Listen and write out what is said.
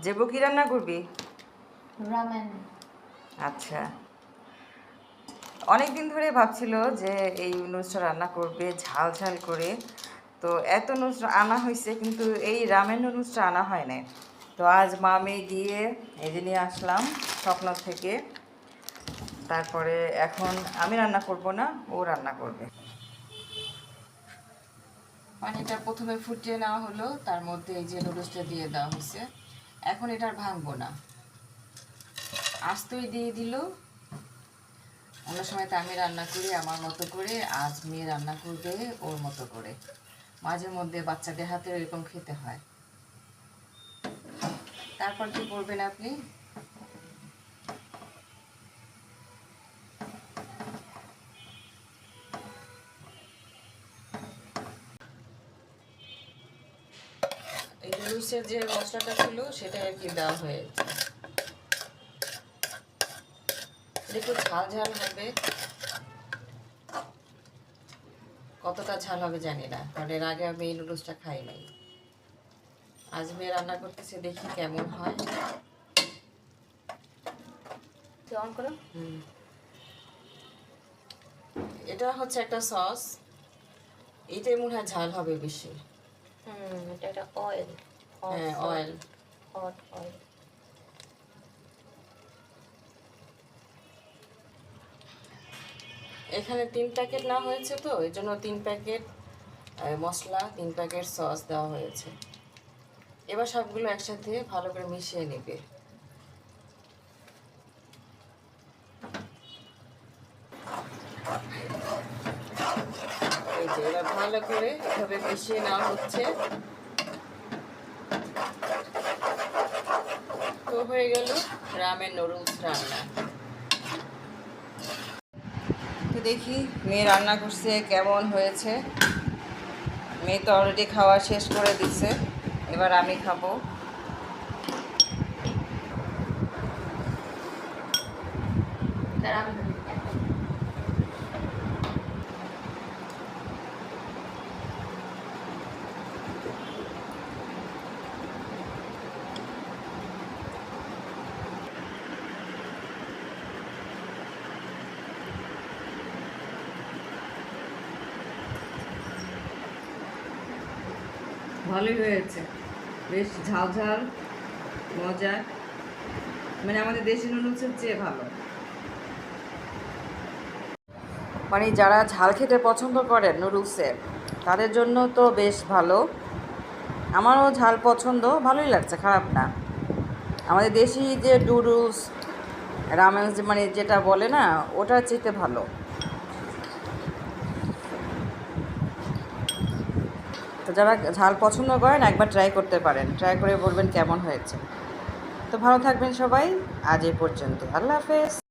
জেবু কি রান্না করবি? রামেন। আচ্ছা, অনেক দিন ধরে ভাবছিল যে এই নুডলসটা রান্না করবে ঝাল ঝাল করে। তো এত নুডলস আনা হয়েছে কিন্তু এই রামেন নুডলসটা আনা হয় না। তো আজ মামে গিয়ে এই যে নিয়ে আসলাম স্বপ্ন থেকে। তারপরে এখন আমি রান্না করব না, ও রান্না করবে। পানিটা প্রথমে ফুটিয়ে নেওয়া হলো, তার মধ্যে এই যে নুডলসটা দিয়ে দেওয়া হয়েছে। এখন এটা আর ভাঙবো না, আস্তই দিয়ে দিল। অন্য সময় তো আমি রান্না করি আমার মতো করে, আজ মেয়ে রান্না করবে ওর মতো করে। মাঝে মধ্যে বাচ্চাদের হাতে এরকম খেতে হয়। তারপর কি করবেন আপনি? এই নুডলসের যে মশলাটা ছিল সেটা আর কি দেওয়া হয়েছে। একটু ঝাল ঝাল হবে, কতটা ঝাল হবে জানি না, কারণ এর আগে আমি এই নুডলসটা খাই নাই। আজ মেয়ে রান্না করতেছে, দেখি কেমন হয়। অন করো। এটা হচ্ছে একটা সস, এটাই মনে হয় ঝাল হবে বেশি। এটা একটা অয়েল। হ্যাঁ, অয়েল। Hot oil. এখানে 3 প্যাকেট না হয়েছে, তো এই জন্য 3 প্যাকেট মশলা 3 প্যাকেট সস দেওয়া হয়েছে। এবার সবগুলো একসাথে ভালো করে মিশিয়ে নেবে। এই যে এবার ভালো করে এভাবে মিশিয়ে নেওয়া হচ্ছে। তো হয়ে গেল রামেন নুডলস রান্না। তো দেখি মেয়ে রান্না করছে কেমন হয়েছে। মেয়ে তো অলরেডি খাওয়া শেষ করে দিচ্ছে, এবার আমি খাবো। ভালোই হয়েছে, বেশ ঝাল ঝাল, মজা, মানে আমাদের দেশি নুডলসের চেয়ে ভালো। মানে যারা ঝাল খেতে পছন্দ করেন নুডলসের, তাদের জন্য তো বেশ ভালো। আমারও ঝাল পছন্দ, ভালোই লাগছে, খারাপ না। আমাদের দেশি যে নুডলস রামেন মানে যেটা বলে না, ওটার চেয়ে ভালো। তো যারা ঝাল পছন্দ করেন একবার ট্রাই করতে পারেন, ট্রাই করে বলবেন কেমন হয়েছে। তো ভালো থাকবেন সবাই, আজ এই পর্যন্ত, আল্লাহ হাফেজ।